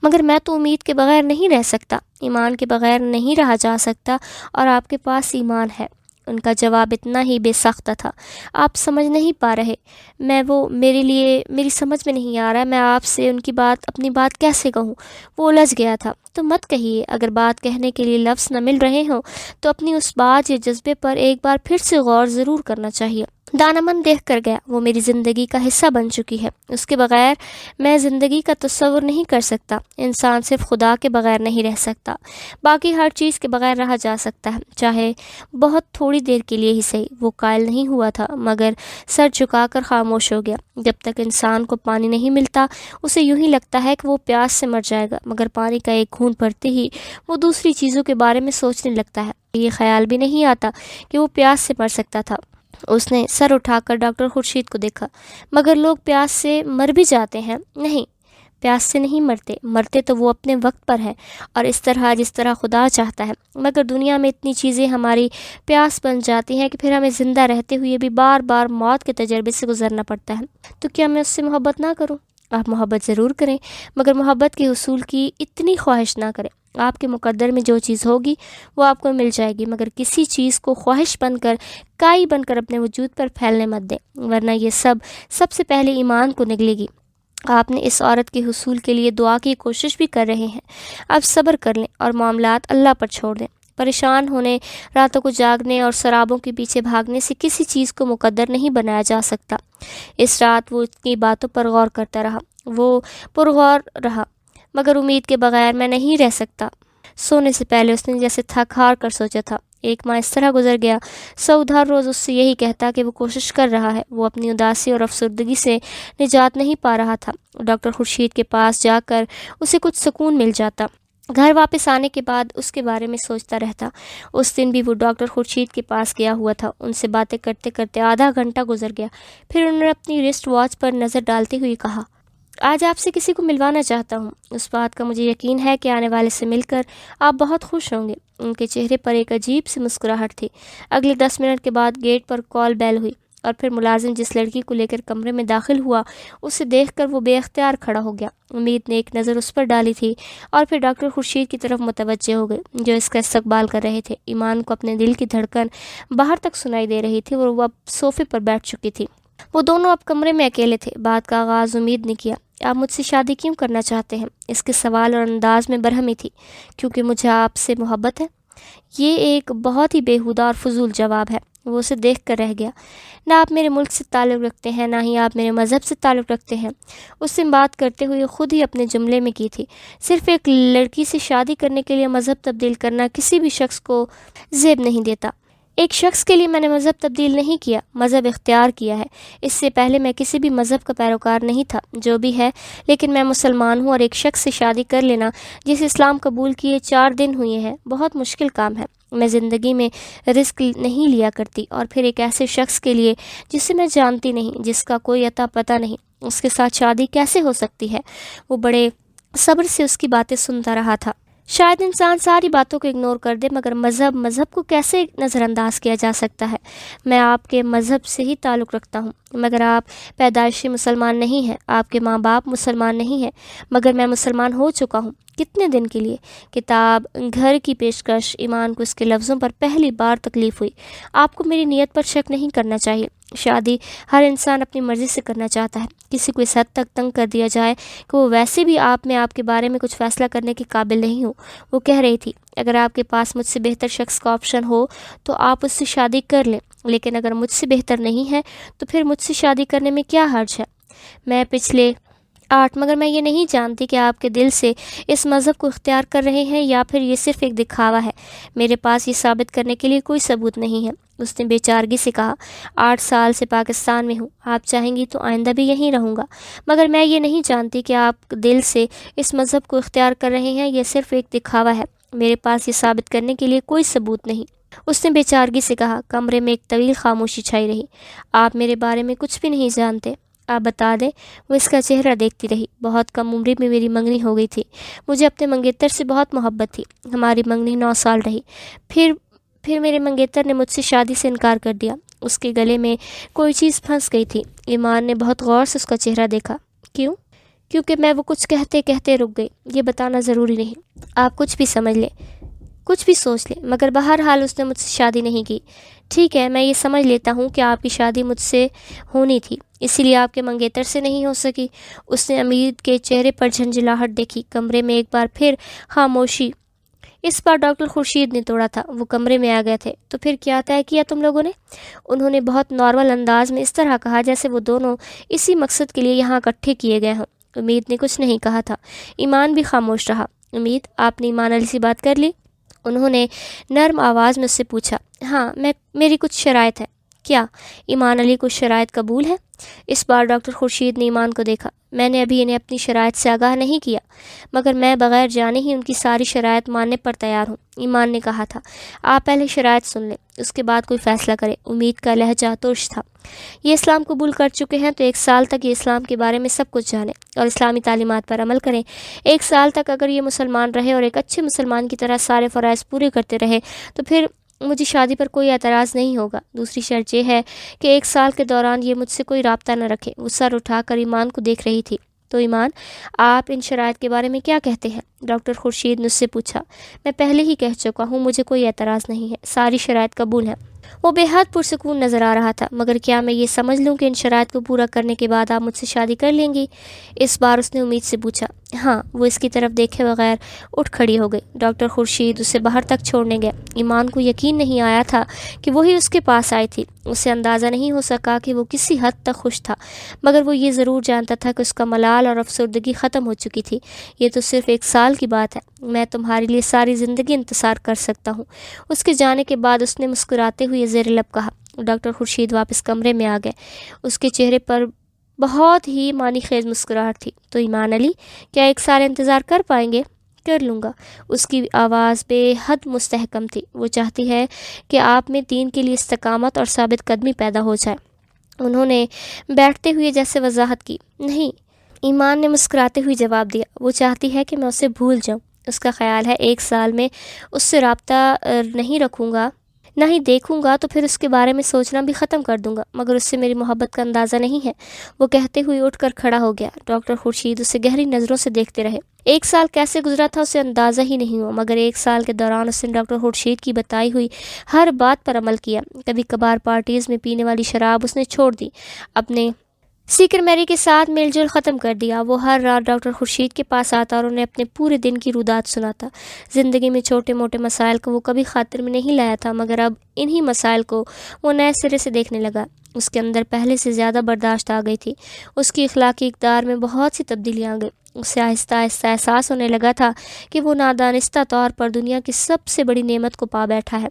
Speaker 1: مگر میں تو امید کے بغیر نہیں رہ سکتا، ایمان کے بغیر نہیں رہا جا سکتا، اور آپ کے پاس ایمان ہے۔ ان کا جواب اتنا ہی بے ساختہ تھا۔ آپ سمجھ نہیں پا رہے، میری سمجھ میں نہیں آ رہا، میں آپ سے اپنی بات کیسے کہوں؟ وہ الجھ گیا تھا۔ تو مت کہیے، اگر بات کہنے کے لیے لفظ نہ مل رہے ہوں تو اپنی اس بات یا جذبے پر ایک بار پھر سے غور ضرور کرنا چاہیے۔ دانا من دیکھ کر گیا، وہ میری زندگی کا حصہ بن چکی ہے، اس کے بغیر میں زندگی کا تصور نہیں کر سکتا۔ انسان صرف خدا کے بغیر نہیں رہ سکتا، باقی ہر چیز کے بغیر رہا جا سکتا ہے، چاہے بہت تھوڑی دیر کے لیے ہی صحیح۔ وہ قائل نہیں ہوا تھا مگر سر جھکا کر خاموش ہو گیا۔ جب تک انسان کو پانی نہیں ملتا اسے یوں ہی لگتا ہے کہ وہ پیاس سے مر جائے گا، مگر پانی کا ایک گھونٹ بھرتے ہی وہ دوسری چیزوں کے بارے میں سوچنے لگتا ہے۔ یہ خیال بھی نہیں آتا کہ وہ پیاس سے مر سکتا تھا۔ اس نے سر اٹھا کر ڈاکٹر خورشید کو دیکھا۔ مگر لوگ پیاس سے مر بھی جاتے ہیں؟ نہیں، پیاس سے نہیں مرتے تو وہ اپنے وقت پر ہے اور اس طرح جس طرح خدا چاہتا ہے، مگر دنیا میں اتنی چیزیں ہماری پیاس بن جاتی ہیں کہ پھر ہمیں زندہ رہتے ہوئے بھی بار بار موت کے تجربے سے گزرنا پڑتا ہے۔ تو کیا میں اس سے محبت نہ کروں؟ آپ محبت ضرور کریں، مگر محبت کے حصول کی اتنی خواہش نہ کریں۔ آپ کے مقدر میں جو چیز ہوگی وہ آپ کو مل جائے گی، مگر کسی چیز کو خواہش بن کر، کائی بن کر اپنے وجود پر پھیلنے مت دیں، ورنہ یہ سب سے پہلے ایمان کو نگلے گی۔ آپ نے اس عورت کے حصول کے لیے دعا کی کوشش بھی کر رہے ہیں، اب صبر کر لیں اور معاملات اللہ پر چھوڑ دیں۔ پریشان ہونے، راتوں کو جاگنے اور شرابوں کے پیچھے بھاگنے سے کسی چیز کو مقدر نہیں بنایا جا سکتا۔ اس رات وہ اتنی باتوں پر غور کرتا رہا، وہ پرغور رہا، مگر امید کے بغیر میں نہیں رہ سکتا۔ سونے سے پہلے اس نے جیسے تھک ہار کر سوچا تھا، ایک ماہ اس طرح گزر گیا۔ سعود ہر روز اس سے یہی کہتا کہ وہ کوشش کر رہا ہے، وہ اپنی اداسی اور افسردگی سے نجات نہیں پا رہا تھا۔ ڈاکٹر خورشید کے پاس جا کر اسے کچھ سکون مل جاتا۔ گھر واپس آنے کے بعد اس کے بارے میں سوچتا رہتا۔ اس دن بھی وہ ڈاکٹر خورشید کے پاس گیا ہوا تھا۔ ان سے باتیں کرتے کرتے آدھا گھنٹہ گزر گیا۔ پھر انہوں نے اپنی رسٹ واچ پر نظر ڈالتے ہوئے کہا، آج آپ سے کسی کو ملوانا چاہتا ہوں۔ اس بات کا مجھے یقین ہے کہ آنے والے سے مل کر آپ بہت خوش ہوں گے۔ ان کے چہرے پر ایک عجیب سی مسکراہٹ تھی۔ اگلے 10 منٹ کے بعد گیٹ پر کال بیل ہوئی اور پھر ملازم جس لڑکی کو لے کر کمرے میں داخل ہوا، اسے دیکھ کر وہ بے اختیار کھڑا ہو گیا۔ امید نے ایک نظر اس پر ڈالی تھی اور پھر ڈاکٹر خورشید کی طرف متوجہ ہو گئے جو اس کا استقبال کر رہے تھے۔ ایمان کو اپنے دل کی دھڑکن باہر تک سنائی دے رہی تھی اور وہ اب صوفے پر بیٹھ چکی تھی۔ وہ دونوں اب کمرے میں اکیلے تھے۔ بات کا آغاز امید نے کیا۔ آپ مجھ سے شادی کیوں کرنا چاہتے ہیں؟ اس کے سوال اور انداز میں برہمی تھی۔ کیونکہ مجھے آپ سے محبت ہے۔ یہ ایک بہت ہی بیہودہ اور فضول جواب ہے۔ وہ اسے دیکھ کر رہ گیا۔ نہ آپ میرے ملک سے تعلق رکھتے ہیں، نہ ہی آپ میرے مذہب سے تعلق رکھتے ہیں۔ اس نے بات کرتے ہوئے خود ہی اپنے جملے میں کی تھی۔ صرف ایک لڑکی سے شادی کرنے کے لیے مذہب تبدیل کرنا کسی بھی شخص کو زیب نہیں دیتا۔ ایک شخص کے لیے میں نے مذہب تبدیل نہیں کیا، مذہب اختیار کیا ہے۔ اس سے پہلے میں کسی بھی مذہب کا پیروکار نہیں تھا، جو بھی ہے، لیکن میں مسلمان ہوں اور ایک شخص سے شادی کر لینا جسے اسلام قبول کیے 4 دن ہوئے ہیں بہت مشکل کام ہے۔ میں زندگی میں رسک نہیں لیا کرتی، اور پھر ایک ایسے شخص کے لیے جسے میں جانتی نہیں، جس کا کوئی عطا پتہ نہیں، اس کے ساتھ شادی کیسے ہو سکتی ہے؟ وہ بڑے صبر سے اس کی باتیں سنتا رہا تھا۔ شاید انسان ساری باتوں کو اگنور کر دے، مگر مذہب کو کیسے نظر انداز کیا جا سکتا ہے؟ میں آپ کے مذہب سے ہی تعلق رکھتا ہوں، مگر آپ پیدائشی مسلمان نہیں ہیں، آپ کے ماں باپ مسلمان نہیں ہیں، مگر میں مسلمان ہو چکا ہوں۔ کتنے دن کے لیے؟ کتاب، گھر کی پیشکش۔ ایمان کو اس کے لفظوں پر پہلی بار تکلیف ہوئی۔ آپ کو میری نیت پر شک نہیں کرنا چاہیے۔ شادی ہر انسان اپنی مرضی سے کرنا چاہتا ہے۔ کسی کو اس حد تک تنگ کر دیا جائے کہ وہ ویسے بھی آپ کے بارے میں کچھ فیصلہ کرنے کے قابل نہیں ہو۔ وہ کہہ رہی تھی، اگر آپ کے پاس مجھ سے بہتر شخص کا آپشن ہو تو آپ اس سے شادی کر لیں، لیکن اگر مجھ سے بہتر نہیں ہے تو پھر مجھ سے شادی کرنے میں کیا حرج ہے؟ مگر میں یہ نہیں جانتی کہ آپ کے دل سے اس مذہب کو اختیار کر رہے ہیں یا پھر یہ صرف ایک دکھاوا ہے۔ میرے پاس یہ ثابت کرنے کے لیے کوئی ثبوت نہیں ہے۔ اس نے بے چارگی سے کہا، 8 سال سے پاکستان میں ہوں، آپ چاہیں گی تو آئندہ بھی یہیں رہوں گا، مگر میں یہ نہیں جانتی کہ آپ دل سے اس مذہب کو اختیار کر رہے ہیں، یہ صرف ایک دکھاوا ہے۔ میرے پاس یہ ثابت کرنے کے لیے کوئی ثبوت نہیں۔ اس نے بے چارگی سے کہا۔ کمرے میں ایک طویل خاموشی چھائی رہی۔ آپ میرے بارے میں کچھ بھی نہیں جانتے، آپ بتا دیں۔ وہ اس کا چہرہ دیکھتی رہی۔ بہت کم عمری میں میری منگنی ہو گئی تھی۔ مجھے اپنے منگیتر سے بہت محبت تھی۔ ہماری منگنی 9 سال رہی۔ پھر میرے منگیتر نے مجھ سے شادی سے انکار کر دیا۔ اس کے گلے میں کوئی چیز پھنس گئی تھی۔ ایمان نے بہت غور سے اس کا چہرہ دیکھا۔ کیوں؟ کیونکہ میں وہ کچھ کہتے کہتے رک گئی۔ یہ بتانا ضروری نہیں، آپ کچھ بھی سمجھ لیں، کچھ بھی سوچ لیں، مگر بہرحال اس نے مجھ سے شادی نہیں کی۔ ٹھیک ہے، میں یہ سمجھ لیتا ہوں کہ آپ کی شادی مجھ سے ہونی تھی، اسی لیے آپ کے منگیتر سے نہیں ہو سکی۔ اس نے امید کے چہرے پر جھنجھلاہٹ دیکھی۔ کمرے میں ایک بار پھر خاموشی۔ اس بار ڈاکٹر خورشید نے توڑا تھا۔ وہ کمرے میں آ گئے تھے۔ تو پھر کیا طے کیا تم لوگوں نے؟ انہوں نے بہت نارمل انداز میں اس طرح کہا جیسے وہ دونوں اسی مقصد کے لیے یہاں اکٹھے کیے گئے ہوں۔ امید نے کچھ نہیں کہا تھا۔ ایمان بھی خاموش رہا۔ امید، آپ نے ایمان علی سے بات کر لی؟ انہوں نے نرم آواز میں اس سے پوچھا۔ ہاں، میری کچھ شرائط ہے۔ کیا؟ ایمان علی کو شرائط قبول ہے؟ اس بار ڈاکٹر خورشید نے ایمان کو دیکھا۔ میں نے ابھی انہیں اپنی شرائط سے آگاہ نہیں کیا، مگر میں بغیر جانے ہی ان کی ساری شرائط ماننے پر تیار ہوں۔ ایمان نے کہا تھا، آپ پہلے شرائط سن لیں، اس کے بعد کوئی فیصلہ کریں۔ امید کا لہجہ ترش تھا۔ یہ اسلام قبول کر چکے ہیں تو 1 سال تک یہ اسلام کے بارے میں سب کچھ جانیں اور اسلامی تعلیمات پر عمل کریں۔ 1 سال تک اگر یہ مسلمان رہے اور ایک اچھے مسلمان کی طرح سارے فرائض پورے کرتے رہے تو پھر مجھے شادی پر کوئی اعتراض نہیں ہوگا۔ دوسری شرط یہ ہے کہ 1 سال کے دوران یہ مجھ سے کوئی رابطہ نہ رکھے۔ وہ سر اٹھا کر ایمان کو دیکھ رہی تھی۔ تو ایمان، آپ ان شرائط کے بارے میں کیا کہتے ہیں؟ ڈاکٹر خورشید نے اس سے پوچھا۔ میں پہلے ہی کہہ چکا ہوں، مجھے کوئی اعتراض نہیں ہے، ساری شرائط قبول ہیں۔ وہ بے حد پرسکون نظر آ رہا تھا۔ مگر کیا میں یہ سمجھ لوں کہ ان شرائط کو پورا کرنے کے بعد آپ مجھ سے شادی کر لیں گی؟ اس بار اس نے امید سے پوچھا۔ ہاں، وہ اس کی طرف دیکھے بغیر اٹھ کھڑی ہو گئی۔ ڈاکٹر خورشید اسے باہر تک چھوڑنے گیا۔ ایمان کو یقین نہیں آیا تھا کہ وہی اس کے پاس آئی تھی۔ اسے اندازہ نہیں ہو سکا کہ وہ کسی حد تک خوش تھا، مگر وہ یہ ضرور جانتا تھا کہ اس کا ملال اور افسردگی ختم ہو چکی تھی۔ یہ تو صرف 1 سال کی بات ہے، میں تمہارے لیے ساری زندگی انتظار کر سکتا ہوں۔ اس کے جانے کے بعد اس نے مسکراتے ہوئے زیر لب کہا۔ ڈاکٹر خورشید واپس کمرے میں آ گئے۔ اس کے چہرے پر بہت ہی معنی خیز مسکراہٹ تھی۔ تو ایمان علی، کیا 1 سال انتظار کر پائیں گے؟ کر لوں گا۔ اس کی آواز بے حد مستحکم تھی۔ وہ چاہتی ہے کہ آپ میں دین کے لیے استقامت اور ثابت قدمی پیدا ہو جائے۔ انہوں نے بیٹھتے ہوئے جیسے وضاحت کی۔ نہیں، ایمان نے مسکراتے ہوئے جواب دیا، وہ چاہتی ہے کہ میں اسے بھول جاؤں۔ اس کا خیال ہے 1 سال میں اس سے رابطہ نہیں رکھوں گا، نہ ہی دیکھوں گا تو پھر اس کے بارے میں سوچنا بھی ختم کر دوں گا، مگر اس سے میری محبت کا اندازہ نہیں ہے۔ وہ کہتے ہوئے اٹھ کر کھڑا ہو گیا۔ ڈاکٹر خورشید اسے گہری نظروں سے دیکھتے رہے۔ 1 سال کیسے گزرا تھا اسے اندازہ ہی نہیں ہوا، مگر 1 سال کے دوران اس نے ڈاکٹر خورشید کی بتائی ہوئی ہر بات پر عمل کیا۔ کبھی کبھار پارٹیز میں پینے والی شراب اس نے چھوڑ دی، اپنے سیکر میری کے ساتھ میل جول ختم کر دیا۔ وہ ہر رات ڈاکٹر خورشید کے پاس آتا اور انہیں اپنے پورے دن کی رودات سناتا۔ زندگی میں چھوٹے موٹے مسائل کو وہ کبھی خاطر میں نہیں لایا تھا، مگر اب انہی مسائل کو وہ نئے سرے سے دیکھنے لگا۔ اس کے اندر پہلے سے زیادہ برداشت آ گئی تھی۔ اس کی اخلاقی اقدار میں بہت سی تبدیلیاں آ گئی۔ اسے آہستہ آہستہ احساس ہونے لگا تھا کہ وہ نادانستہ طور پر دنیا کی سب سے بڑی نعمت کو پا بیٹھا ہے۔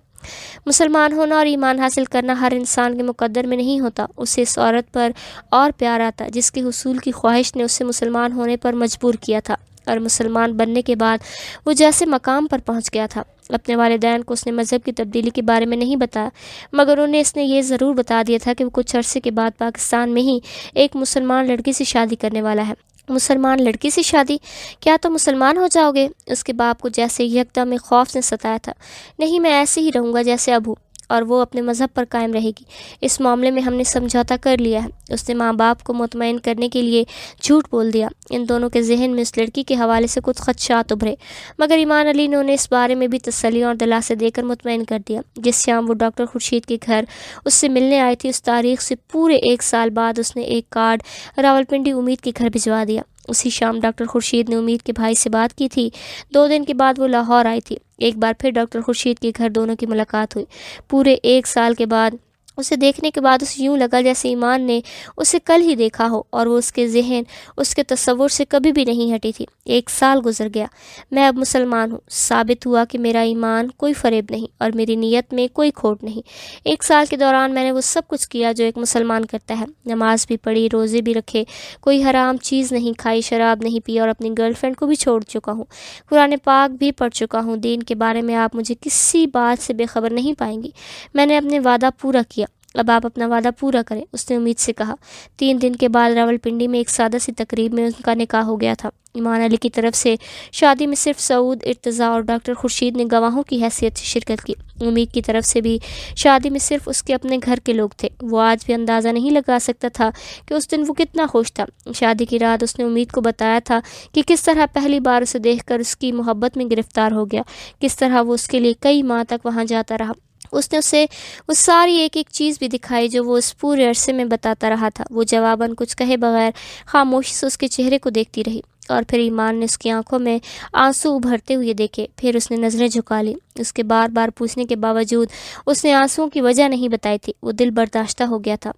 Speaker 1: مسلمان ہونا اور ایمان حاصل کرنا ہر انسان کے مقدر میں نہیں ہوتا۔ اسے اس عورت پر اور پیار آتا جس کے حصول کی خواہش نے اسے مسلمان ہونے پر مجبور کیا تھا، اور مسلمان بننے کے بعد وہ جیسے مقام پر پہنچ گیا تھا۔ اپنے والدین کو اس نے مذہب کی تبدیلی کے بارے میں نہیں بتایا، مگر انہیں اس نے یہ ضرور بتا دیا تھا کہ وہ کچھ عرصے کے بعد پاکستان میں ہی ایک مسلمان لڑکی سے شادی کرنے والا ہے۔ مسلمان لڑکی سے شادی؟ کیا تم مسلمان ہو جاؤ گے؟ اس کے باپ کو جیسے یکدم ایک خوف نے ستایا تھا۔ نہیں، میں ایسے ہی رہوں گا جیسے اب ہوں، اور وہ اپنے مذہب پر قائم رہے گی۔ اس معاملے میں ہم نے سمجھوتا کر لیا ہے۔ اس نے ماں باپ کو مطمئن کرنے کے لیے جھوٹ بول دیا۔ ان دونوں کے ذہن میں اس لڑکی کے حوالے سے کچھ خدشات ابھرے، مگر ایمان علی نے انہیں اس بارے میں بھی تسلی اور دلاسے دے کر مطمئن کر دیا۔ جس شام وہ ڈاکٹر خورشید کے گھر اس سے ملنے آئی تھی، اس تاریخ سے پورے 1 سال بعد اس نے ایک کارڈ راولپنڈی امید کے گھر بھجوا دیا۔ اسی شام ڈاکٹر خورشید نے امید کے بھائی سے بات کی تھی۔ 2 دن کے بعد وہ لاہور آئی تھی۔ ایک بار پھر ڈاکٹر خورشید کے گھر دونوں کی ملاقات ہوئی۔ پورے 1 سال کے بعد اسے دیکھنے کے بعد اسے یوں لگا جیسے ایمان نے اسے کل ہی دیکھا ہو، اور وہ اس کے ذہن، اس کے تصور سے کبھی بھی نہیں ہٹی تھی۔ 1 سال گزر گیا۔ میں اب مسلمان ہوں۔ ثابت ہوا کہ میرا ایمان کوئی فریب نہیں اور میری نیت میں کوئی کھوٹ نہیں۔ 1 سال کے دوران میں نے وہ سب کچھ کیا جو ایک مسلمان کرتا ہے۔ نماز بھی پڑھی، روزے بھی رکھے، کوئی حرام چیز نہیں کھائی، شراب نہیں پی، اور اپنی گرل فرینڈ کو بھی چھوڑ چکا ہوں۔ قرآن پاک بھی پڑھ چکا ہوں۔ دین کے بارے میں آپ مجھے کسی بات سے بے خبر نہیں پائیں گی۔ میں نے اپنے وعدہ پورا کیا، اب آپ اپنا وعدہ پورا کریں، اس نے امید سے کہا۔ 3 دن کے بعد راولپنڈی میں ایک سادہ سی تقریب میں ان کا نکاح ہو گیا تھا۔ ایمان علی کی طرف سے شادی میں صرف سعود، ارتضیٰ اور ڈاکٹر خورشید نے گواہوں کی حیثیت سے شرکت کی۔ امید کی طرف سے بھی شادی میں صرف اس کے اپنے گھر کے لوگ تھے۔ وہ آج بھی اندازہ نہیں لگا سکتا تھا کہ اس دن وہ کتنا خوش تھا۔ شادی کی رات اس نے امید کو بتایا تھا کہ کس طرح پہلی بار اسے دیکھ کر اس کی محبت میں گرفتار ہو گیا، کس طرح وہ اس کے لیے کئی ماہ تک وہاں جاتا رہا۔ اس نے اسے وہ ساری ایک ایک چیز بھی دکھائی جو وہ اس پورے عرصے میں بتاتا رہا تھا۔ وہ جواباً کچھ کہے بغیر خاموشی سے اس کے چہرے کو دیکھتی رہی، اور پھر ایمان نے اس کی آنکھوں میں آنسو ابھرتے ہوئے دیکھے۔ پھر اس نے نظریں جھکا لی۔ اس کے بار بار پوچھنے کے باوجود اس نے آنسوؤں کی وجہ نہیں بتائی تھی۔ وہ دل برداشتہ ہو گیا تھا۔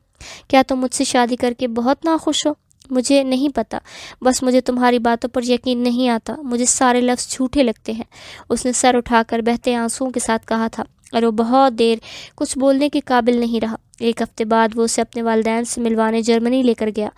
Speaker 1: کیا تم مجھ سے شادی کر کے بہت ناخوش ہو؟ مجھے نہیں پتہ، بس مجھے تمہاری باتوں پر یقین نہیں آتا، مجھے سارے لفظ جھوٹے لگتے ہیں، اس نے سر اٹھا کر بہتے آنسوؤں کے ساتھ کہا تھا، اور وہ بہت دیر کچھ بولنے کے قابل نہیں رہا۔ 1 ہفتے بعد وہ اسے اپنے والدین سے ملوانے جرمنی لے کر گیا۔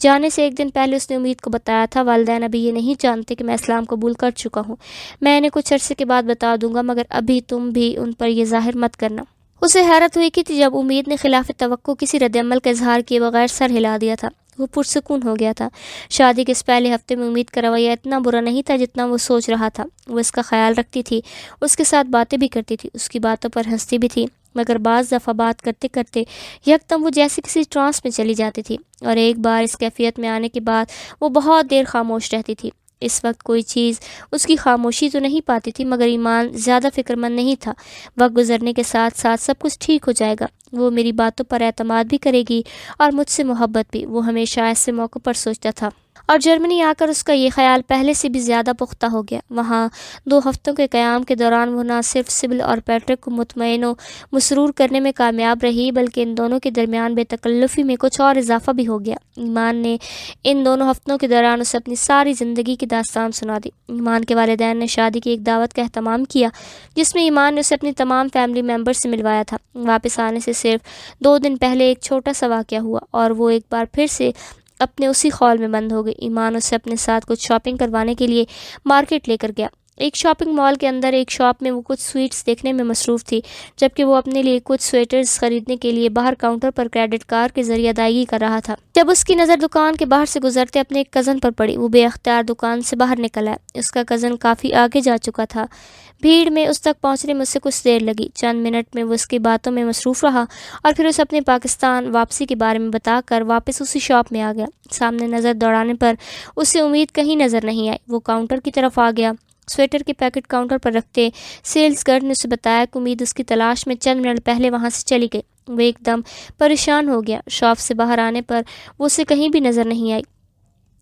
Speaker 1: جانے سے 1 دن پہلے اس نے امید کو بتایا تھا، والدین ابھی یہ نہیں جانتے کہ میں اسلام قبول کر چکا ہوں، میں انہیں کچھ عرصے کے بعد بتا دوں گا، مگر ابھی تم بھی ان پر یہ ظاہر مت کرنا۔ اسے حیرت ہوئی کہ جب امید نے خلاف توقع کسی رد عمل کا اظہار کیے بغیر سر ہلا دیا تھا، وہ پرسکون ہو گیا تھا۔ شادی کے اس پہلے ہفتے میں امید کا رویہ اتنا برا نہیں تھا جتنا وہ سوچ رہا تھا۔ وہ اس کا خیال رکھتی تھی، اس کے ساتھ باتیں بھی کرتی تھی، اس کی باتوں پر ہنستی بھی تھی، مگر بعض دفعہ بات کرتے کرتے یکدم وہ جیسے کسی ٹرانس میں چلی جاتی تھی، اور ایک بار اس کیفیت میں آنے کے بعد وہ بہت دیر خاموش رہتی تھی۔ اس وقت کوئی چیز اس کی خاموشی تو نہیں پاتی تھی، مگر ایمان زیادہ فکر مند نہیں تھا۔ وقت گزرنے کے ساتھ ساتھ سب کچھ ٹھیک ہو جائے گا، وہ میری باتوں پر اعتماد بھی کرے گی اور مجھ سے محبت بھی، وہ ہمیشہ ایسے موقع پر سوچتا تھا۔ اور جرمنی آ کر اس کا یہ خیال پہلے سے بھی زیادہ پختہ ہو گیا۔ وہاں 2 ہفتوں کے قیام کے دوران وہ نہ صرف سبل اور پیٹرک کو مطمئن و مسرور کرنے میں کامیاب رہی، بلکہ ان دونوں کے درمیان بے تکلفی میں کچھ اور اضافہ بھی ہو گیا۔ ایمان نے ان دونوں ہفتوں کے دوران اسے اپنی ساری زندگی کی داستان سنا دی۔ ایمان کے والدین نے شادی کی ایک دعوت کا اہتمام کیا جس میں ایمان نے اسے اپنی تمام فیملی ممبر سے ملوایا تھا۔ واپس آنے سے صرف 2 دن پہلے ایک چھوٹا سا واقعہ ہوا اور وہ ایک بار پھر سے اپنے اسی خول میں بند ہو گئی۔ ایمان اسے اپنے ساتھ کچھ شاپنگ کروانے کے لیے مارکیٹ لے کر گیا۔ ایک شاپنگ مال کے اندر ایک شاپ میں وہ کچھ سویٹس دیکھنے میں مصروف تھی، جبکہ وہ اپنے لیے کچھ سویٹرز خریدنے کے لیے باہر کاؤنٹر پر کریڈٹ کارڈ کے ذریعے ادائیگی کر رہا تھا۔ جب اس کی نظر دکان کے باہر سے گزرتے اپنے ایک کزن پر پڑی، وہ بے اختیار دکان سے باہر نکل آیا۔ اس کا کزن کافی آگے جا چکا تھا۔ بھیڑ میں اس تک پہنچنے میں اسے کچھ دیر لگی۔ چند منٹ میں وہ اس کی باتوں میں مصروف رہا اور پھر اسے اپنے پاکستان واپسی کے بارے میں بتا کر واپس اسی شاپ میں آ گیا۔ سامنے نظر دوڑانے پر اسے امید کہیں نظر نہیں آئی۔ وہ کاؤنٹر کی طرف آ گیا۔ سویٹر کے پیکٹ کاؤنٹر پر رکھتے سیلز گرل نے اسے بتایا کہ امید اس کی تلاش میں چند منٹ پہلے وہاں سے چلی گئی۔ وہ ایک دم پریشان ہو گیا۔ شاپ سے باہر آنے پر وہ اسے کہیں بھی نظر نہیں آئی۔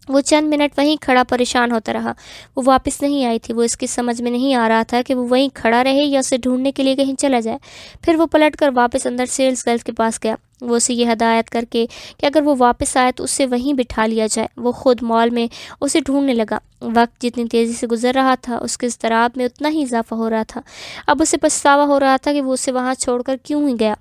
Speaker 1: وہ چند منٹ وہیں کھڑا پریشان ہوتا رہا۔ وہ واپس نہیں آئی تھی۔ وہ اس کی سمجھ میں نہیں آ رہا تھا کہ وہ وہیں کھڑا رہے یا اسے ڈھونڈنے کے لیے کہیں چلا جائے۔ پھر وہ پلٹ کر واپس اندر سیلز گرل کے پاس گیا۔ وہ اسے یہ ہدایت کر کے کہ اگر وہ واپس آئے تو اسے وہیں بٹھا لیا جائے۔ وہ خود مال میں اسے ڈھونڈنے لگا۔ وقت جتنی تیزی سے گزر رہا تھا اس کے اضطراب میں اتنا ہی اضافہ ہو رہا تھا۔ اب اسے پچھتاوا ہو رہا تھا کہ وہ اسے وہاں چھوڑ کر کیوں ہی گیا۔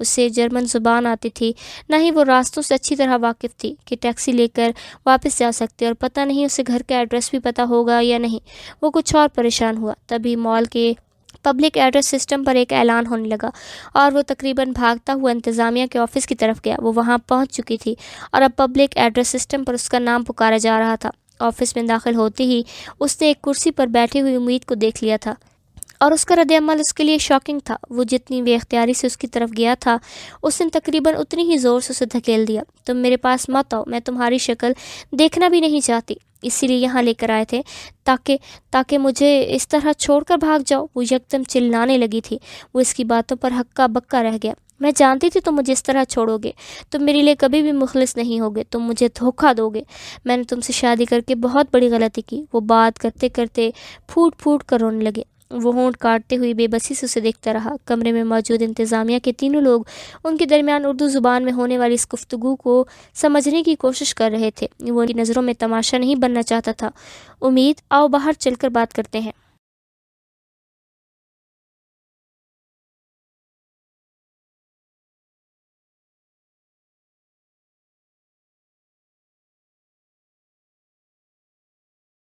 Speaker 1: اسے جرمن زبان آتی تھی، نہ ہی وہ راستوں سے اچھی طرح واقف تھی کہ ٹیکسی لے کر واپس جا سکتے، اور پتہ نہیں اسے گھر کا ایڈریس بھی پتہ ہوگا یا نہیں۔ وہ کچھ اور پریشان ہوا۔ تبھی مال کے پبلک ایڈریس سسٹم پر ایک اعلان ہونے لگا اور وہ تقریباً بھاگتا ہوا انتظامیہ کے آفس کی طرف گیا۔ وہ وہاں پہنچ چکی تھی اور اب پبلک ایڈریس سسٹم پر اس کا نام پکارا جا رہا تھا۔ آفس میں داخل ہوتے ہی اس نے ایک کرسی پر بیٹھی ہوئی امید کو دیکھ لیا تھا اور اس کا رد عمل اس کے لیے شاکنگ تھا۔ وہ جتنی بے اختیاری سے اس کی طرف گیا تھا اس نے تقریباً اتنی ہی زور سے اسے دھکیل دیا۔ تم میرے پاس مت آؤ، میں تمہاری شکل دیکھنا بھی نہیں چاہتی، اسی لیے یہاں لے کر آئے تھے تاکہ مجھے اس طرح چھوڑ کر بھاگ جاؤ۔ وہ یکدم چلانے لگی تھی۔ وہ اس کی باتوں پر ہکا بکا رہ گیا۔ میں جانتی تھی تم مجھے اس طرح چھوڑو گے، تم میرے لیے کبھی بھی مخلص نہیں ہوگے، تم مجھے دھوکہ دو گے۔ میں نے تم سے شادی کر کے بہت بڑی غلطی کی۔ وہ بات کرتے کرتے پھوٹ پھوٹ کر رونے لگے۔ وہ ہونٹ کاٹتے ہوئے بے بسی سے اسے دیکھتا رہا۔ کمرے میں موجود انتظامیہ کے تینوں لوگ ان کے درمیان اردو زبان میں ہونے والی اس گفتگو کو سمجھنے کی کوشش کر رہے تھے۔ وہ ان کی نظروں میں تماشا نہیں بننا چاہتا تھا۔ امید، آؤ باہر چل کر بات کرتے ہیں۔